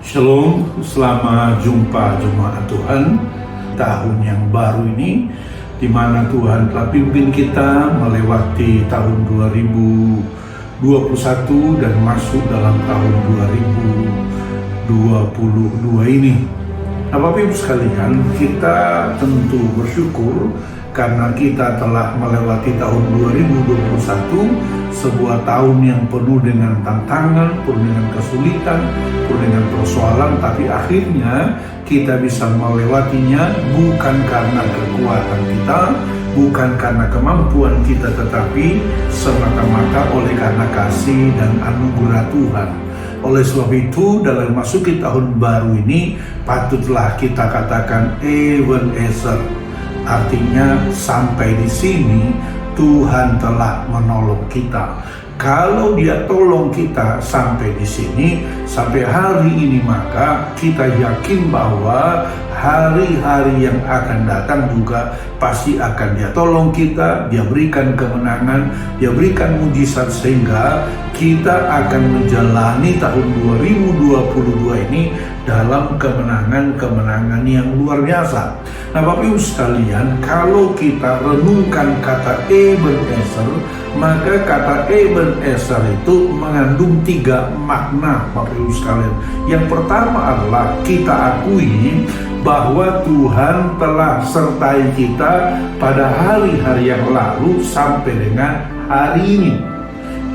Shalom, selamat jumpa jemaat Tuhan. Tahun yang baru ini, di mana Tuhan telah pimpin kita melewati tahun 2021 dan masuk dalam tahun 2022 ini. Nah, Bapak Ibu sekalian, kita tentu bersyukur karena kita telah melewati tahun 2021, sebuah tahun yang penuh dengan tantangan, penuh dengan kesulitan, penuh dengan persoalan, tapi akhirnya kita bisa melewatinya bukan karena kekuatan kita, bukan karena kemampuan kita, tetapi semata-mata oleh karena kasih dan anugerah Tuhan. Oleh sebab itu, dalam memasuki tahun baru ini, patutlah kita katakan Ebenezer. Artinya sampai di sini Tuhan telah menolong kita. Kalau Dia tolong kita sampai di sini, sampai hari ini, maka kita yakin bahwa hari-hari yang akan datang juga pasti akan Dia tolong kita, Dia berikan kemenangan, Dia berikan mujizat, sehingga kita akan menjalani tahun 2022 ini dalam kemenangan-kemenangan yang luar biasa. Nah, Bapak Ibu sekalian, kalau kita renungkan kata Ebenezer, maka kata Ebenezer itu mengandung 3 makna, Bapak Ibu sekalian. Yang pertama adalah kita akui bahwa Tuhan telah sertai kita pada hari-hari yang lalu sampai dengan hari ini.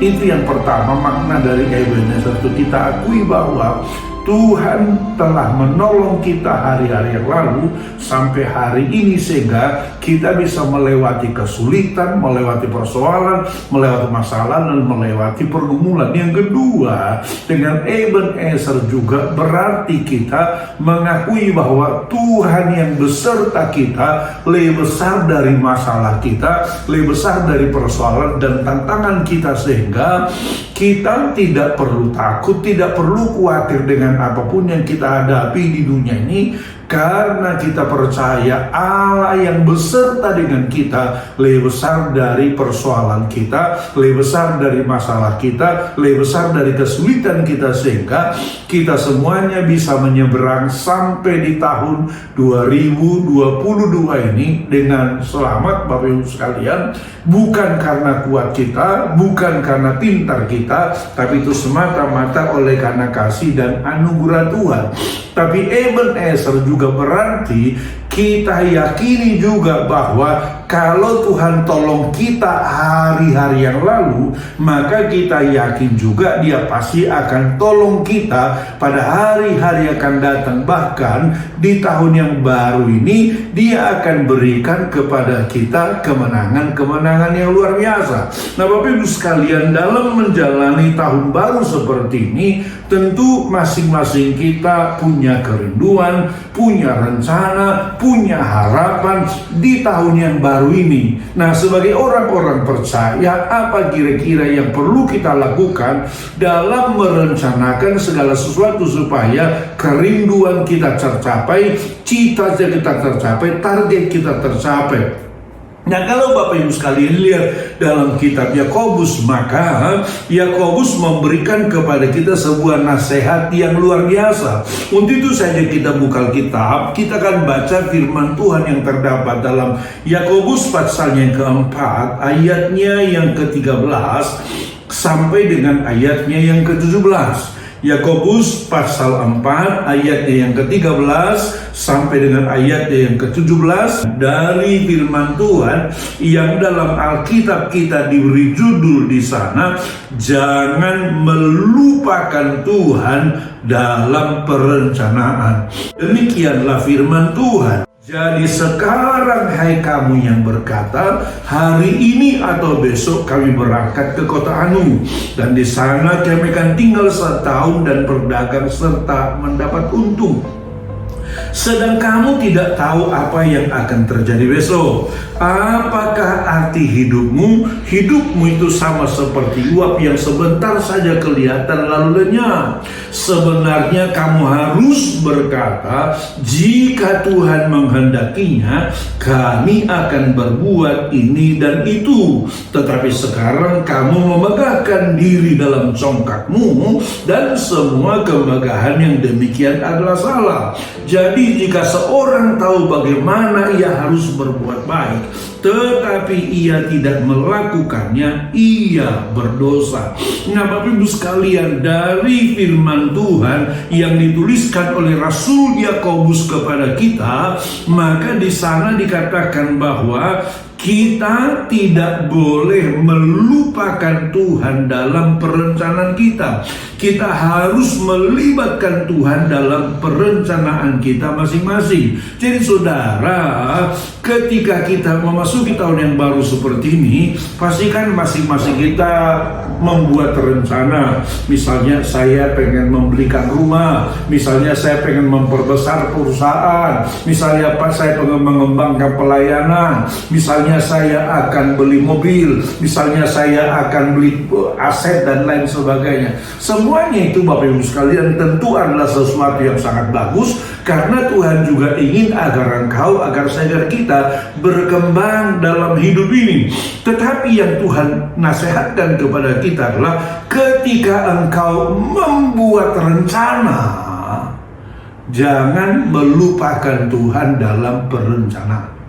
Itu yang pertama, makna dari Ebenezer itu kita akui bahwa Tuhan telah menolong kita hari-hari yang lalu sampai hari ini, sehingga kita bisa melewati kesulitan, melewati persoalan, melewati masalah, dan melewati pergumulan. Yang kedua, dengan Ebenezer juga berarti kita mengakui bahwa Tuhan yang beserta kita lebih besar dari masalah kita, lebih besar dari persoalan dan tantangan kita, sehingga kita tidak perlu takut, tidak perlu khawatir dengan apapun yang kita hadapi di dunia ini, karena kita percaya Allah yang beserta dengan kita lebih besar dari persoalan kita, lebih besar dari masalah kita, lebih besar dari kesulitan kita, sehingga kita semuanya bisa menyeberang sampai di tahun 2022 ini dengan selamat, Bapak Ibu sekalian. Bukan karena kuat kita, bukan karena pintar kita, tapi itu semata-mata oleh karena kasih dan anugerah Tuhan. Tapi Ebenezer juga berarti kita yakini juga bahwa kalau Tuhan tolong kita hari-hari yang lalu, maka kita yakin juga Dia pasti akan tolong kita pada hari-hari yang akan datang. Bahkan di tahun yang baru ini Dia akan berikan kepada kita kemenangan-kemenangan yang luar biasa. Nah, Bapak Ibu sekalian, dalam menjalani tahun baru seperti ini, tentu masing-masing kita punya kerinduan, punya rencana, punya harapan di tahun yang baru ini. Nah, sebagai orang-orang percaya, apa kira-kira yang perlu kita lakukan dalam merencanakan segala sesuatu supaya kerinduan kita tercapai, cita-cita kita tercapai, target kita tercapai? Nah, kalau Bapak Ibu sekalian lihat dalam kitab Yakobus, maka Yakobus memberikan kepada kita sebuah nasihat yang luar biasa. Untuk itu saja kita buka kitab, kita akan baca firman Tuhan yang terdapat dalam Yakobus pasal yang keempat, ayatnya yang ke-13 sampai dengan ayatnya yang ke-17. Yakobus pasal 4 ayatnya yang ke-13 sampai dengan ayatnya yang ke-17 dari firman Tuhan yang dalam Alkitab kita diberi judul di sana, jangan melupakan Tuhan dalam perencanaan. Demikianlah firman Tuhan. Jadi sekarang, hai kamu yang berkata, hari ini atau besok kami berangkat ke kota Anu, dan di sana kami akan tinggal 1 tahun dan berdagang serta mendapat untung. sedang kamu tidak tahu apa yang akan terjadi besok. Apakah arti hidupmu? Hidupmu itu sama seperti uap yang sebentar saja kelihatan lalu lenyap. Sebenarnya kamu harus berkata, jika Tuhan menghendakinya, kami akan berbuat ini dan itu. Tetapi sekarang kamu memegahkan diri dalam congkakmu, dan semua kemegahan yang demikian adalah salah. Jadi jika seorang tahu bagaimana ia harus berbuat baik, tetapi ia tidak melakukannya, ia berdosa. Nah, Bapak Ibu sekalian, dari firman Tuhan yang dituliskan oleh Rasul Yakobus kepada kita, maka di sana dikatakan bahwa kita tidak boleh melupakan Tuhan dalam perencanaan kita. Kita harus melibatkan Tuhan dalam perencanaan kita masing-masing. Jadi saudara, ketika kita memasuki tahun yang baru seperti ini, pastikan masing-masing kita membuat rencana. Misalnya saya pengen membelikan rumah, misalnya saya pengen memperbesar perusahaan, misalnya saya pengen mengembangkan pelayanan, misalnya saya akan beli mobil, misalnya saya akan beli aset dan lain sebagainya. Semuanya itu Bapak Ibu sekalian tentu adalah sesuatu yang sangat bagus, karena Tuhan juga ingin agar kita berkembang dalam hidup ini. Tetapi yang Tuhan nasihatkan kepada kita adalah ketika engkau membuat rencana, jangan melupakan Tuhan dalam perencanaan.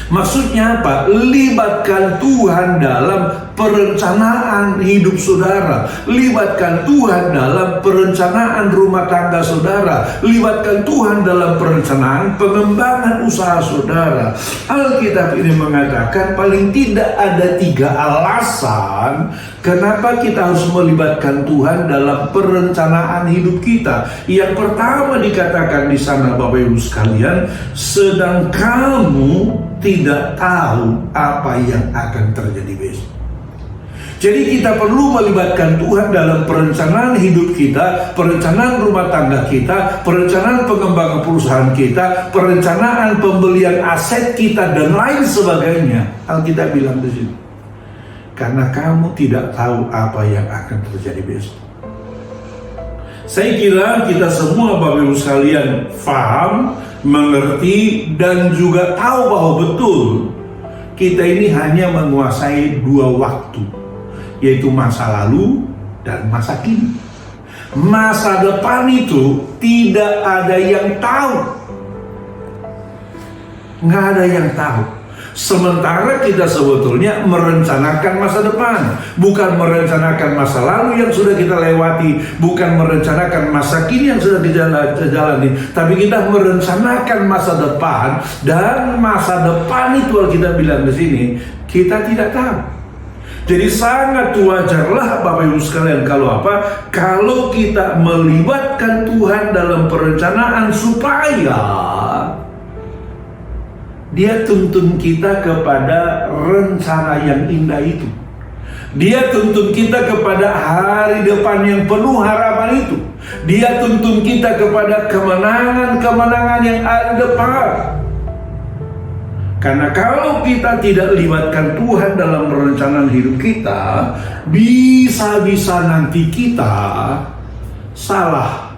Maksudnya apa? Libatkan Tuhan dalam perencanaan hidup saudara. Libatkan Tuhan dalam perencanaan rumah tangga saudara. Libatkan Tuhan dalam perencanaan pengembangan usaha saudara. Alkitab ini mengatakan paling tidak ada 3 alasan kenapa kita harus melibatkan Tuhan dalam perencanaan hidup kita. Yang pertama dikatakan di sana Bapak Ibu sekalian, sedang kamu tidak tahu apa yang akan terjadi besok. Jadi kita perlu melibatkan Tuhan dalam perencanaan hidup kita, perencanaan rumah tangga kita, perencanaan pengembangan perusahaan kita, perencanaan pembelian aset kita dan lain sebagainya. Alkitab bilang di sini, karena kamu tidak tahu apa yang akan terjadi besok. Saya kira kita semua Bapak Ibu sekalian paham, mengerti, dan juga tahu bahwa betul kita ini hanya menguasai 2 waktu, yaitu masa lalu dan masa kini. Masa depan itu tidak ada yang tahu, nggak ada yang tahu. Sementara kita sebetulnya merencanakan masa depan, bukan merencanakan masa lalu yang sudah kita lewati, bukan merencanakan masa kini yang sudah kita jalani, tapi kita merencanakan masa depan. Dan masa depan itu kita bilang di sini kita tidak tahu. Jadi sangat wajarlah Bapak Ibu sekalian kalau kita melibatkan Tuhan dalam perencanaan, supaya Dia tuntun kita kepada rencana yang indah itu. Dia tuntun kita kepada hari depan yang penuh harapan itu. Dia tuntun kita kepada kemenangan-kemenangan yang ada depan. Karena kalau kita tidak libatkan Tuhan dalam perencanaan hidup kita, bisa-bisa nanti kita salah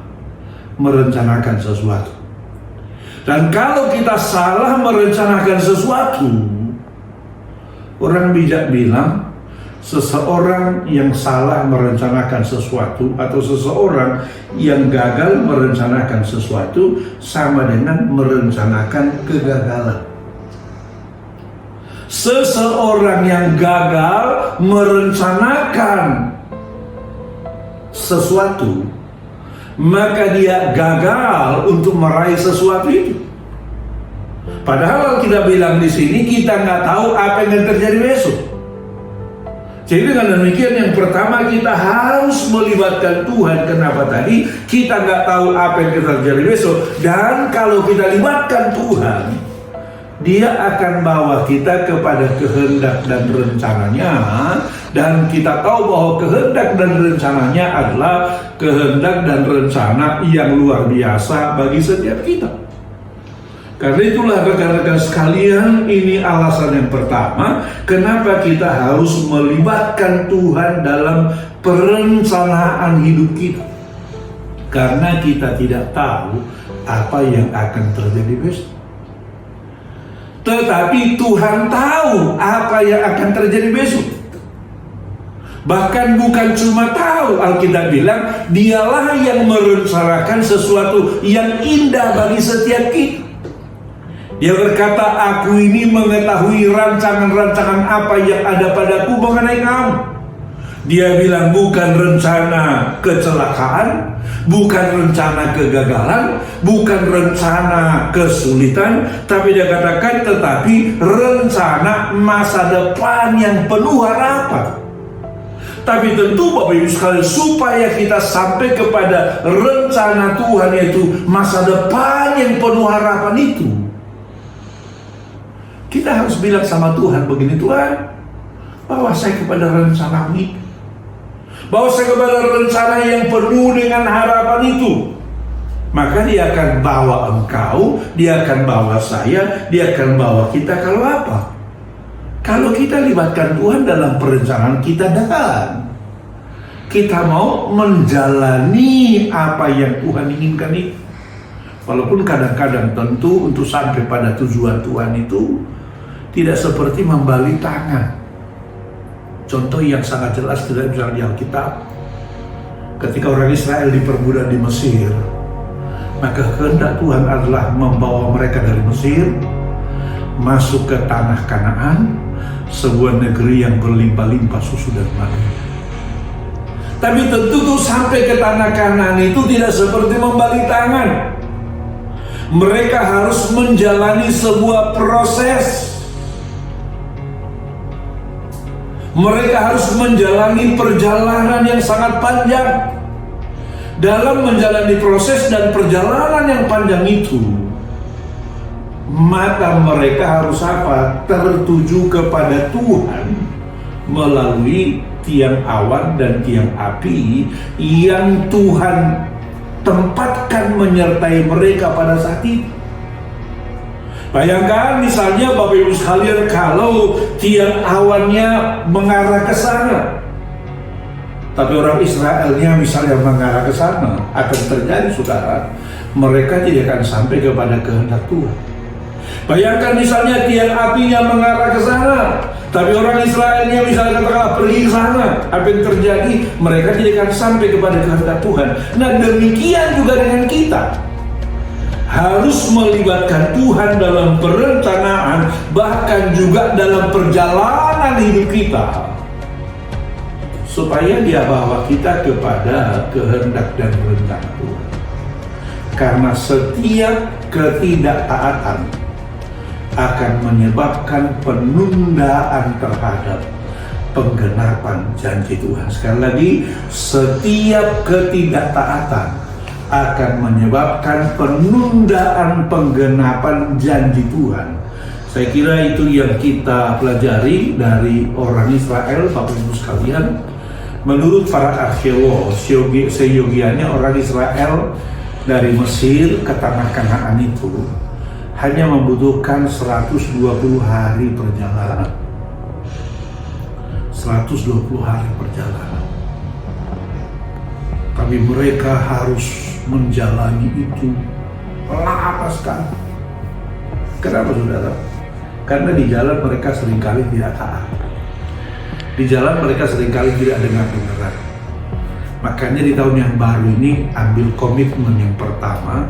merencanakan sesuatu. Dan kalau kita salah merencanakan sesuatu, orang bijak bilang, seseorang yang salah merencanakan sesuatu atau seseorang yang gagal merencanakan sesuatu sama dengan merencanakan kegagalan. Seseorang yang gagal merencanakan sesuatu, maka dia gagal untuk meraih sesuatu itu. Padahal kita bilang di sini kita nggak tahu apa yang terjadi besok. Jadi dengan demikian, yang pertama kita harus melibatkan Tuhan. Kenapa tadi? Kita nggak tahu apa yang terjadi besok. Dan kalau kita libatkan Tuhan, Dia akan bawa kita kepada kehendak dan rencananya, dan kita tahu bahwa kehendak dan rencananya adalah kehendak dan rencana yang luar biasa bagi setiap kita. Karena itulah rekan-rekan sekalian, ini alasan yang pertama kenapa kita harus melibatkan Tuhan dalam perencanaan hidup kita. Karena kita tidak tahu apa yang akan terjadi besok. Tetapi Tuhan tahu apa yang akan terjadi besok. Bahkan bukan cuma tahu, Alkitab bilang dialah yang merencanakan sesuatu yang indah bagi setiap kita. Dia berkata, aku ini mengetahui rancangan-rancangan apa yang ada padaku mengenai kamu. Dia bilang bukan rencana kecelakaan, bukan rencana kegagalan, bukan rencana kesulitan, tapi dia katakan tetapi rencana masa depan yang penuh harapan. Tapi tentu Bapak Ibu sekalian, supaya kita sampai kepada rencana Tuhan, yaitu masa depan yang penuh harapan itu, kita harus bilang sama Tuhan begini, Tuhan, bawa saya kepada rencana ini, bawa saya kepada rencana yang penuh dengan harapan itu. Maka dia akan bawa engkau, dia akan bawa saya, dia akan bawa kita. Kalau apa? Kalau kita libatkan Tuhan dalam perencanaan kita, dan kita mau menjalani apa yang Tuhan inginkan itu. Walaupun kadang-kadang tentu untuk sampai pada tujuan Tuhan itu tidak seperti membalik tangan. Contoh yang sangat jelas tidak bisa di Alkitab, ketika orang Israel diperbudak di Mesir, maka kehendak Tuhan adalah membawa mereka dari Mesir masuk ke tanah Kanaan, sebuah negeri yang berlimpah-limpah susu dan madu. Tapi tentu tuh sampai ke tanah Kanaan itu tidak seperti membalik tangan. Mereka harus menjalani sebuah proses. Mereka harus menjalani perjalanan yang sangat panjang. Dalam menjalani proses dan perjalanan yang panjang itu, mata mereka harus apa? Tertuju kepada Tuhan melalui tiang awan dan tiang api yang Tuhan tempatkan menyertai mereka pada saat itu. Bayangkan misalnya Bapak Ibu sekalian, kalau tiang awannya mengarah ke sana, tapi orang Israelnya misalnya mengarah ke sana, akan terjadi, saudara, mereka tidak akan sampai kepada kehendak Tuhan. Bayangkan misalnya tiang apinya mengarah ke sana, tapi orang Israelnya misalnya katakanlah pergi ke sana, apa yang terjadi? Mereka tidak akan sampai kepada kehendak Tuhan. Nah, demikian juga dengan kita. Harus melibatkan Tuhan dalam perencanaan, bahkan juga dalam perjalanan hidup kita, supaya dia bawa kita kepada kehendak dan rencana Tuhan. Karena setiap ketidaktaatan akan menyebabkan penundaan terhadap penggenapan janji Tuhan. Sekali lagi, setiap ketidaktaatan akan menyebabkan penundaan penggenapan janji Tuhan. Saya kira itu yang kita pelajari dari orang Israel, Bapak Ibu sekalian. Menurut para arkeolog, seyogianya orang Israel dari Mesir ke tanah Kanaan itu hanya membutuhkan 120 hari perjalanan. 120 hari perjalanan. Tapi mereka harus menjalani itu lama sekali. Kenapa, saudara? Karena di jalan mereka seringkali tidak taat. Di jalan mereka seringkali tidak dengar dengaran. Makanya di tahun yang baru ini ambil komitmen yang pertama,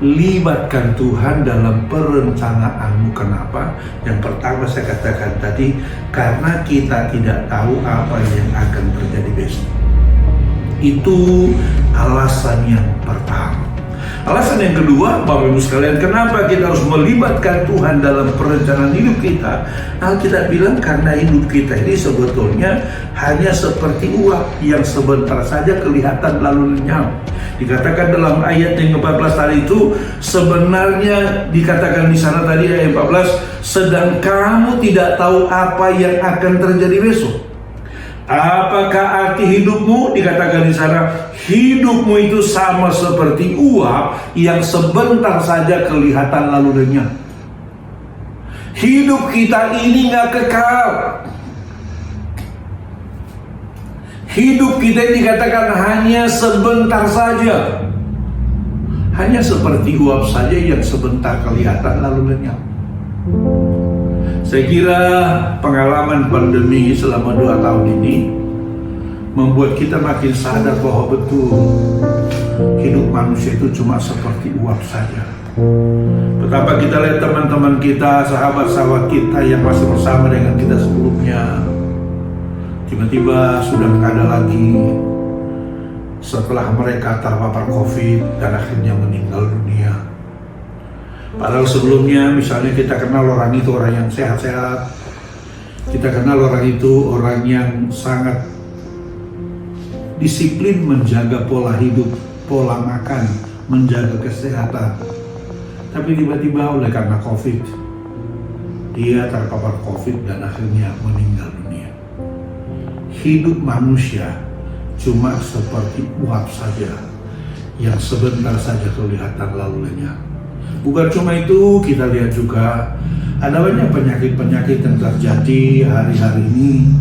libatkan Tuhan dalam perencanaanmu. Kenapa? Yang pertama saya katakan tadi, karena kita tidak tahu apa yang akan terjadi besok. Itu alasan yang pertama. Alasan yang kedua, Bapak Ibu sekalian, kenapa kita harus melibatkan Tuhan dalam perencanaan hidup kita? Alkitab bilang karena hidup kita ini sebetulnya hanya seperti uap yang sebentar saja kelihatan lalu lenyap. Dikatakan dalam ayat yang ke-14 tadi itu, sebenarnya dikatakan di sana tadi ayat 14, sedang kamu tidak tahu apa yang akan terjadi besok. Apakah arti hidupmu? Dikatakan di sana, hidupmu itu sama seperti uap yang sebentar saja kelihatan lalu lenyap. Hidup kita ini nggak kekal. Hidup kita ini dikatakan hanya sebentar saja. Hanya seperti uap saja yang sebentar kelihatan lalu lenyap. Saya kira pengalaman pandemi selama 2 tahun ini membuat kita makin sadar bahwa betul hidup manusia itu cuma seperti uap saja. Betapa kita lihat teman-teman kita, sahabat-sahabat kita yang masih bersama dengan kita sebelumnya, tiba-tiba sudah nggak ada lagi setelah mereka terpapar COVID dan akhirnya meninggal dunia. Padahal sebelumnya misalnya kita kenal orang itu orang yang sehat-sehat, kita kenal orang itu orang yang sangat disiplin menjaga pola hidup, pola makan, menjaga kesehatan. Tapi tiba-tiba oleh karena COVID, dia terpapar COVID dan akhirnya meninggal dunia. Hidup manusia cuma seperti uap saja yang sebentar saja kelihatan lalu lenyap. Bukan cuma itu, kita lihat juga ada banyak penyakit-penyakit yang terjadi hari-hari ini,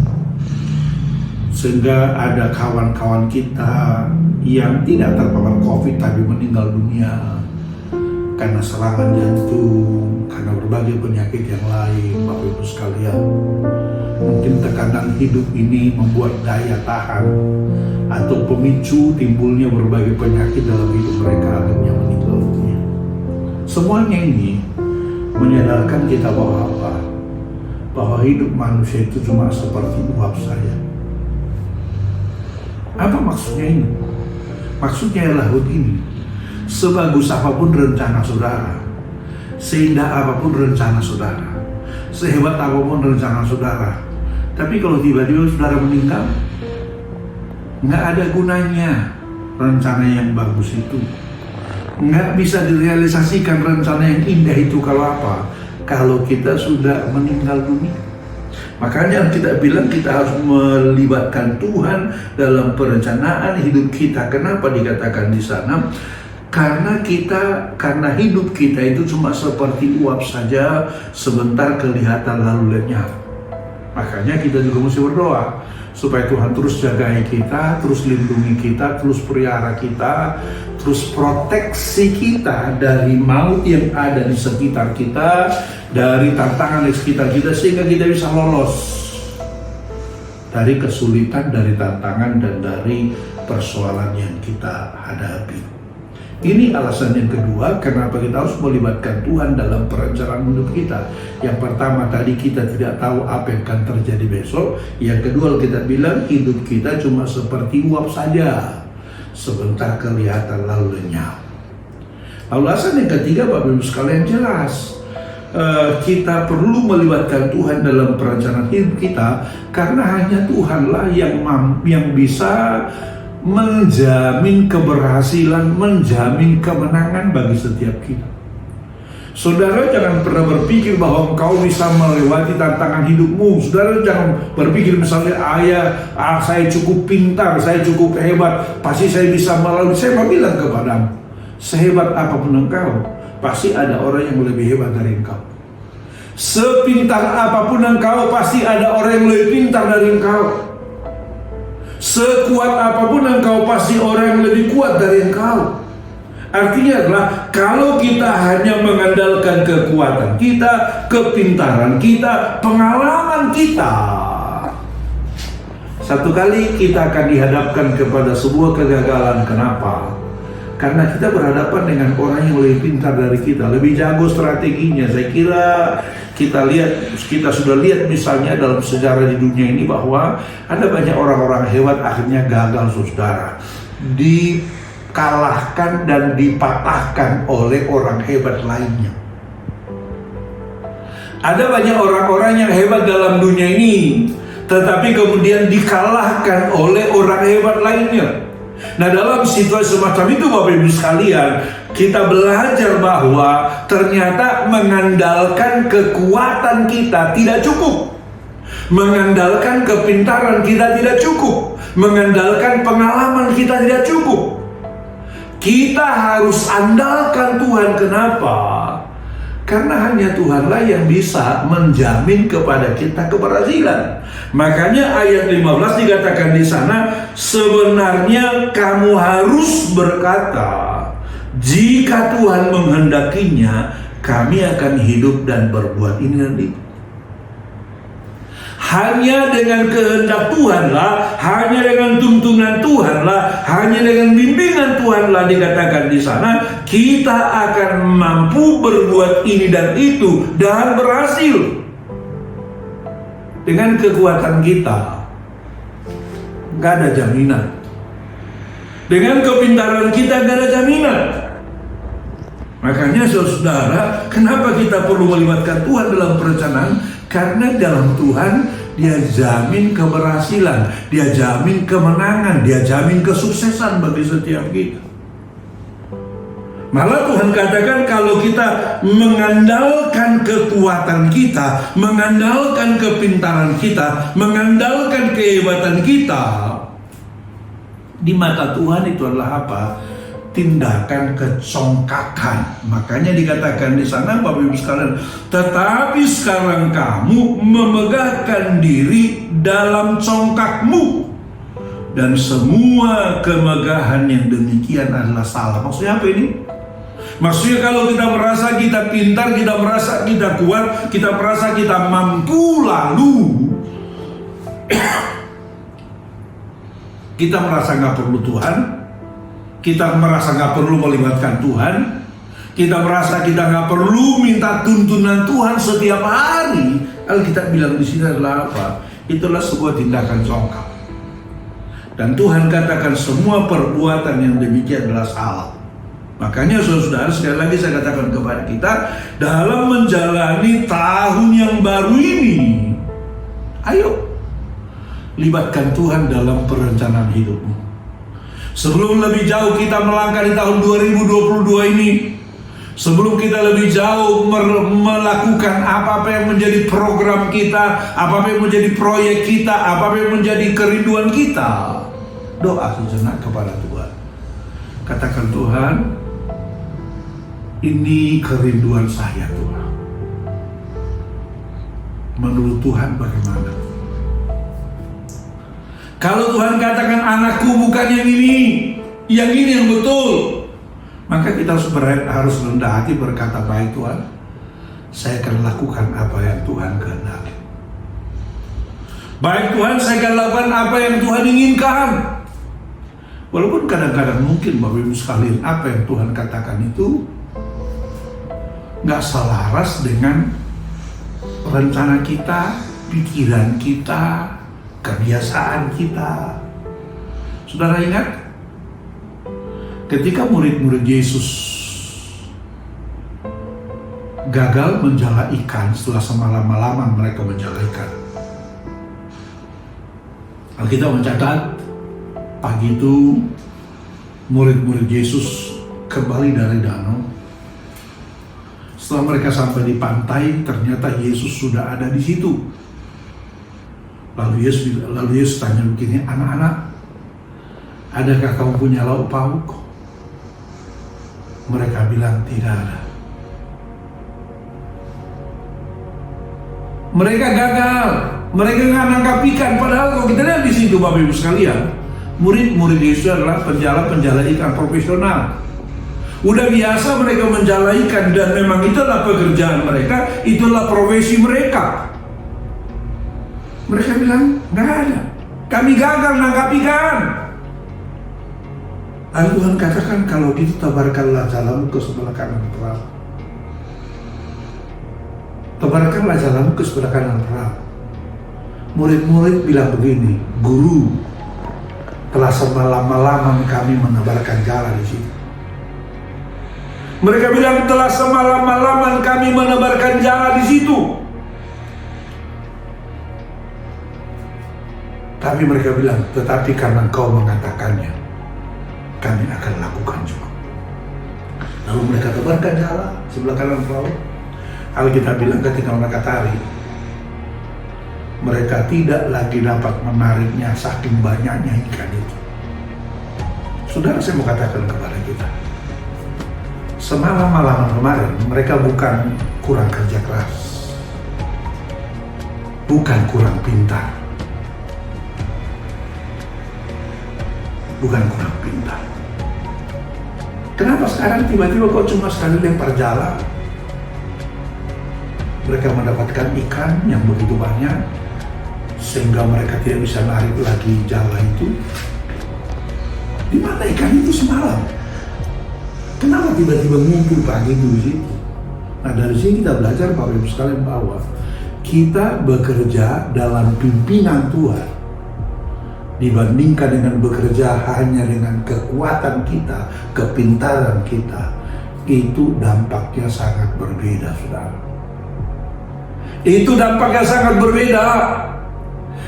sehingga ada kawan-kawan kita yang tidak terpapar COVID tapi meninggal dunia karena serangan jantung, karena berbagai penyakit yang lain. Bapak Ibu sekalian, mungkin tekanan hidup ini membuat daya tahan atau pemicu timbulnya berbagai penyakit dalam hidup mereka akhirnya meninggal dunia. Semuanya ini menyadarkan kita bahwa apa? Bahwa hidup manusia itu cuma seperti uap saja. Apa maksudnya ini? Maksudnya adalah begini, sebagus apapun rencana saudara, seindah apapun rencana saudara, sehebat apapun rencana saudara, tapi kalau tiba-tiba saudara meninggal, nggak ada gunanya rencana yang bagus itu. Nggak bisa direalisasikan rencana yang indah itu kalau apa? Kalau kita sudah meninggal dunia. Makanya kita bilang kita harus melibatkan Tuhan dalam perencanaan hidup kita. Kenapa dikatakan di sana? Karena hidup kita itu cuma seperti uap saja, sebentar kelihatan lalu lenyap. Makanya kita juga mesti berdoa supaya Tuhan terus jagai kita, terus lindungi kita, terus pelihara kita, terus proteksi kita dari maut yang ada di sekitar kita, dari tantangan di sekitar kita, sehingga kita bisa lolos dari kesulitan, dari tantangan, dan dari persoalan yang kita hadapi. Ini alasan yang kedua kenapa kita harus melibatkan Tuhan dalam perencanaan hidup kita. Yang pertama tadi, kita tidak tahu apa yang akan terjadi besok. Yang kedua, kita bilang hidup kita cuma seperti uap saja, sebentar kelihatan lalu lenyap. Alasan yang ketiga, Bapak Ibu sekalian, jelas kita perlu melibatkan Tuhan dalam perencanaan hidup kita, karena hanya Tuhanlah yang bisa menjamin keberhasilan, menjamin kemenangan bagi setiap kita. Saudara jangan pernah berpikir bahwa engkau bisa melewati tantangan hidupmu. Saudara jangan berpikir misalnya saya cukup pintar, saya cukup hebat, pasti saya bisa melalui. Saya mau bilang kepadamu, sehebat apapun engkau, pasti ada orang yang lebih hebat dari engkau. Sepintar apapun engkau, pasti ada orang yang lebih pintar dari engkau. Sekuat apapun engkau, pasti orang yang lebih kuat dari engkau. Artinya adalah kalau kita hanya mengandalkan kekuatan kita, kepintaran kita, pengalaman kita, satu kali kita akan dihadapkan kepada sebuah kegagalan. Kenapa? Karena kita berhadapan dengan orang yang lebih pintar dari kita, lebih jago strateginya. Saya kira kita sudah lihat misalnya dalam sejarah di dunia ini bahwa ada banyak orang-orang hebat akhirnya gagal, saudara. Di dikalahkan dan dipatahkan oleh orang hebat lainnya. Ada banyak orang-orang yang hebat dalam dunia ini, tetapi kemudian dikalahkan oleh orang hebat lainnya. Nah, dalam situasi semacam itu Bapak Ibu sekalian, kita belajar bahwa ternyata mengandalkan kekuatan kita tidak cukup. Mengandalkan kepintaran kita tidak cukup. Mengandalkan pengalaman kita tidak cukup. Kita harus andalkan Tuhan. Kenapa? Karena hanya Tuhanlah yang bisa menjamin kepada kita keberhasilan. Makanya ayat 15 dikatakan di sana, sebenarnya kamu harus berkata, jika Tuhan menghendakinya, kami akan hidup dan berbuat ini dan itu. Hanya dengan kehendak Tuhanlah, hanya dengan tuntunan Tuhanlah, hanya dengan bimbingan Tuhanlah dikatakan di sana, kita akan mampu berbuat ini dan itu dan berhasil. Dengan kekuatan kita, gak ada jaminan. Dengan kepintaran kita gak ada jaminan. Makanya saudara, kenapa kita perlu melibatkan Tuhan dalam perencanaan? Karena dalam Tuhan, Dia jamin keberhasilan, Dia jamin kemenangan, Dia jamin kesuksesan bagi setiap kita. Malah Tuhan katakan kalau kita mengandalkan kekuatan kita, mengandalkan kepintaran kita, mengandalkan kehebatan kita, di mata Tuhan itu adalah apa? Tindakan kecongkakan. Makanya dikatakan di sana Bapak Ibu sekalian, tetapi sekarang kamu memegahkan diri dalam congkakmu, dan semua kemegahan yang demikian adalah salah. Maksudnya apa ini? Maksudnya kalau kita merasa kita pintar, kita merasa kita kuat, kita merasa kita mampu, lalu kita merasa nggak perlu Tuhan, kita merasa nggak perlu melibatkan Tuhan, kita merasa kita nggak perlu minta tuntunan Tuhan setiap hari. Alkitab bilang di sini adalah apa? Itulah sebuah tindakan congkak. Dan Tuhan katakan semua perbuatan yang demikian adalah salah. Makanya saudara, sekali lagi saya katakan kepada kita, dalam menjalani tahun yang baru ini, ayo libatkan Tuhan dalam perencanaan hidupmu. Sebelum lebih jauh kita melangkah di tahun 2022 ini, sebelum kita lebih jauh melakukan apa-apa yang menjadi program kita, apa-apa yang menjadi proyek kita, apa-apa yang menjadi kerinduan kita, doa sejenak kepada Tuhan. Katakan, Tuhan, ini kerinduan saya Tuhan. Menurut Tuhan bagaimana? Kalau Tuhan katakan anakku bukan yang ini yang betul, maka kita harus rendah hati berkata, baik Tuhan, saya akan lakukan apa yang Tuhan kehendaki. Baik Tuhan, saya akan lakukan apa yang Tuhan inginkan. Walaupun kadang-kadang mungkin Bapak Ibu sekalian, apa yang Tuhan katakan itu nggak selaras dengan rencana kita, pikiran kita, kebiasaan kita. Saudara ingat ketika murid-murid Yesus gagal menjala ikan setelah semalam-malaman mereka menjala ikan. Alkitab mencatat pagi itu murid-murid Yesus kembali dari danau. Setelah mereka sampai di pantai, ternyata Yesus sudah ada di situ. Lalu Yesus tanya begini, anak-anak, adakah kamu punya lauk pauk? Mereka bilang tidak ada. Mereka gagal, mereka nggak nangkap ikan. Padahal kalau kita lihat di situ Bapak Ibu sekalian, murid-murid Yesus adalah penjala ikan profesional. Udah biasa mereka menjala ikan dan memang itulah pekerjaan mereka, itulah profesi mereka. Mereka bilang, nggak ada. Kami gagal nangkap ikan. Lalu Tuhan katakan, kalau gitu tabarkanlah jalamu ke sebelah kanan perahu. Tabarkanlah jalamu ke sebelah kanan perahu. Murid-murid bilang begini, Guru, Telah semalam-malaman kami menebarkan jala di situ. Mereka bilang telah semalam-malaman kami menebarkan jala di situ. Tapi mereka bilang, tetapi karena engkau mengatakannya, kami akan lakukan juga. Lalu mereka tebarkan jala sebelah kanan perahu. Alkitab bilang ketika mereka tarik, mereka tidak lagi dapat menariknya saking banyaknya ikan itu. Saudara, saya mau katakan kepada kita, semalam-malaman kemarin mereka bukan kurang kerja keras, bukan kurang pintar, bukan kurang pintar. Kenapa sekarang tiba-tiba kok cuma sekali lempar jala mereka mendapatkan ikan yang begitu banyak sehingga mereka tidak bisa narik lagi jala itu? Di mana ikan itu semalam? Kenapa tiba-tiba ngumpul pagi itu di situ? Nah, dari sini kita belajar Bapak Ibu sekalian bahwa kita bekerja dalam pimpinan Tuhan dibandingkan dengan bekerja hanya dengan kekuatan kita, kepintaran kita, itu dampaknya sangat berbeda, saudara. Itu dampaknya sangat berbeda.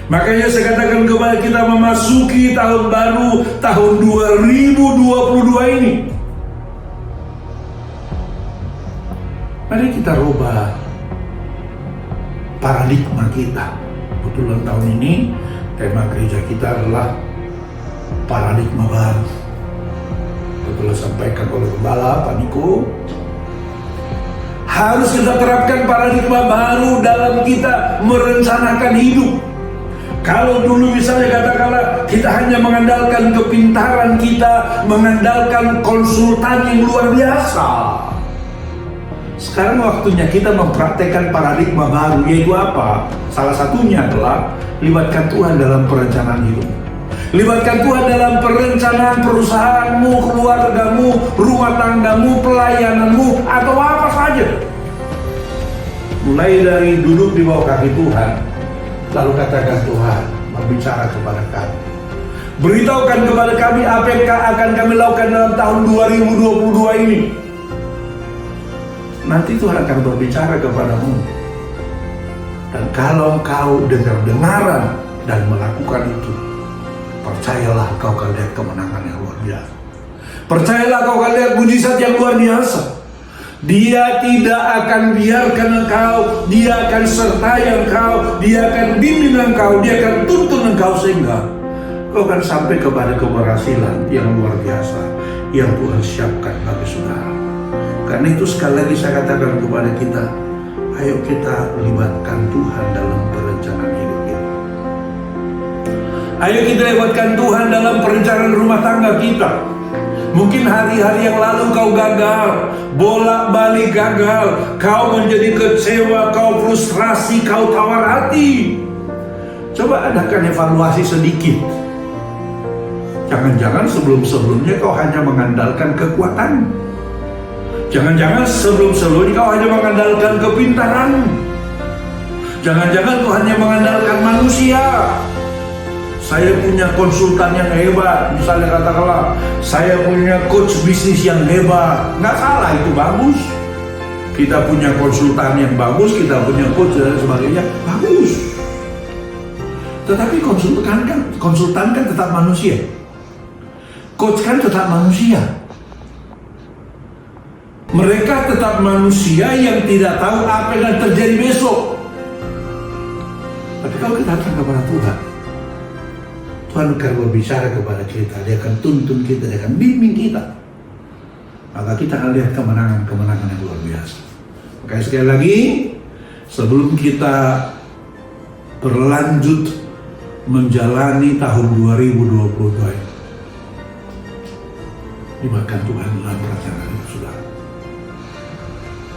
Makanya saya katakan kepada kita memasuki tahun baru, tahun 2022 ini. Mari kita rubah paradigma kita. Kebetulan tahun ini tema gereja kita adalah paradigma baru. Betul sampaikan oleh Gembala Pak Niko. Harus kita terapkan paradigma baru dalam kita merencanakan hidup. Kalau dulu misalnya katakanlah kita hanya mengandalkan kepintaran kita, mengandalkan konsultan yang luar biasa. Sekarang waktunya kita mempraktekkan paradigma baru, yaitu apa? Salah satunya adalah libatkan Tuhan dalam perencanaan hidup. Libatkan Tuhan dalam perencanaan perusahaanmu, keluargamu, rumah tanggamu, pelayananmu, atau apa saja. Mulai dari duduk di bawah kaki Tuhan, lalu katakan, Tuhan berbicara kepada kami. Beritahukan kepada kami apa yang akan kami lakukan dalam tahun 2022 ini. Nanti Tuhan akan berbicara kepadamu. Dan kalau kau dengar-dengaran dan melakukan itu, percayalah kau akan lihat kemenangan yang luar biasa. Percayalah kau akan lihat mujizat yang luar biasa. Dia tidak akan biarkan engkau, dia akan sertai engkau, dia akan bimbing engkau, dia akan tuntun engkau sehingga kau akan sampai kepada keberhasilan yang luar biasa yang Tuhan siapkan bagi saudara. Karena itu sekali lagi saya katakan kepada kita, ayo kita libatkan Tuhan dalam perencanaan hidup kita. Ayo kita libatkan Tuhan dalam perencanaan rumah tangga kita. Mungkin hari-hari yang lalu kau gagal, bolak-balik gagal, kau menjadi kecewa, kau frustrasi, kau tawar hati. Coba adakan evaluasi sedikit. Jangan-jangan sebelum-sebelumnya kau hanya mengandalkan kekuatan. Jangan-jangan sebelum-sebelumnya kau hanya mengandalkan kepintaran. Jangan-jangan kau hanya mengandalkan manusia. Saya punya konsultan yang hebat, misalnya katakanlah saya punya coach bisnis yang hebat. Nggak salah, itu bagus. Kita punya konsultan yang bagus, kita punya coach dan sebagainya, bagus. Tetapi konsultan kan tetap manusia. Coach kan tetap manusia. Mereka tetap manusia yang tidak tahu apa yang akan terjadi besok. Tapi kalau kita datang kepada Tuhan, Tuhan akan berbicara kepada kita, dia akan tuntun kita, dia akan bimbing kita. Maka kita akan lihat kemenangan-kemenangan yang luar biasa. Makanya sekali lagi, sebelum kita berlanjut menjalani tahun 2022 ini, libatkan Tuhan dalam perencanaan hidup saudara.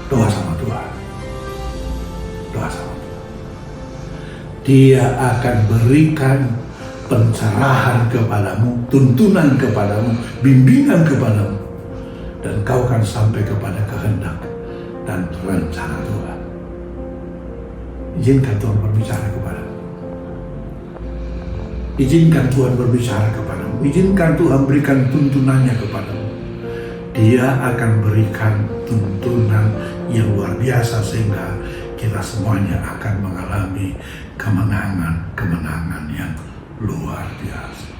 Doa sama Tuhan. Doa sama Tuhan. Dia akan berikan pencerahan kepadamu, tuntunan kepadamu, bimbingan kepadamu, dan kau akan sampai kepada kehendak dan rencana Tuhan. Izinkan Tuhan berbicara kepadamu. Izinkan Tuhan berbicara kepadamu. Izinkan Tuhan berikan tuntunannya kepadamu. Dia akan berikan tuntunan yang luar biasa sehingga kita semuanya akan mengalami kemenangan-kemenangan yang luar biasa.